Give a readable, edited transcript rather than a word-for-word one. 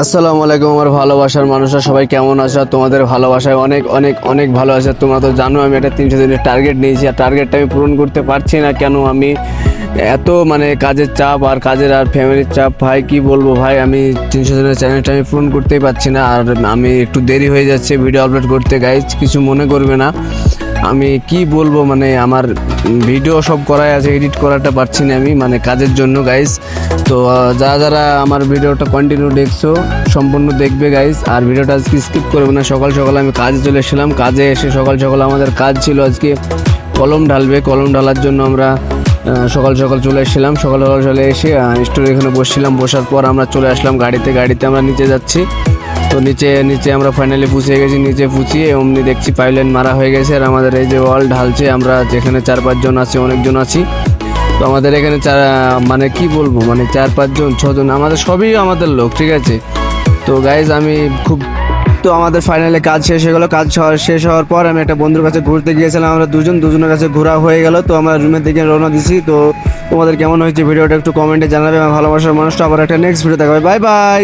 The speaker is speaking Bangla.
আসসালামু আলাইকুম আমার ভালোবাসার মানুষরা সবাই কেমন আছো? আর তোমাদের ভালোবাসায় অনেক অনেক অনেক ভালো আছে। তোমরা তো জানো আমি একটা 300 দিনের টার্গেট নিয়েছি, আর টার্গেটটা আমি পূরণ করতে পারছি না। কেন? আমি এত কাজের চাপ আর ফ্যামিলির চাপ, ভাই কি বলবো ভাই, আমি 300 দিনের চ্যালেঞ্জটা আমি পূরণ করতেই পারছি না। আর আমি একটু দেরি হয়ে যাচ্ছে ভিডিও আপলোড করতে, গাইজ কিছু মনে করবে না। আমি কি বলবো, আমার ভিডিও সব করাই আছে, এডিট করাটা পারছি না আমি, কাজের জন্য গাইজ। তো যারা যারা আমার ভিডিওটা কন্টিনিউ দেখছো সম্পূর্ণ দেখবে গাইজ, আর ভিডিওটা আজকে স্কিপ করবে না। সকাল সকাল আমি কাজে চলে এসেছিলাম, কাজে এসে সকাল সকাল আমাদের কাজ ছিল আজকে কলম ঢালবে। কলম ঢালার জন্য আমরা সকাল সকাল চলে এসেছিলাম। সকাল সকাল চলে এসে স্টোরে এখানে বসছিলাম, বসার পর আমরা চলে আসলাম গাড়িতে আমরা নিচে যাচ্ছি। তো নিচে নিচে আমরা ফাইনালি পুষিয়ে গেছি। নিচে পুষিয়ে অমনি দেখছি পাইপলাইন মারা হয়ে গেছে, আর আমাদের এই যে ওয়াল ঢালছে। আমরা যেখানে 4-5 জন আছি, অনেকজন আছি। তো আমাদের এখানে কি বলবো, 4-5 জন 6 জন আমাদের সবই আমাদের লোক, ঠিক আছে। তো গাইজ আমি খুব তো আমাদের ফাইনালি কাজ শেষ হয়ে গেলো। শেষ হওয়ার পর আমি একটা বন্ধুর কাছে ঘুরতে গিয়েছিলাম। আমরা দুজনের কাছে ঘোরা হয়ে গেল। তো আমরা রুমের দিকে রওনা দিছি। তো তোমাদের কেমন হয়েছে ভিডিওটা একটু কমেন্টে জানাবে। আমার ভালোবাসার মানুষটা আবার একটা নেক্সট ভিডিও দেখাবে। Bye bye.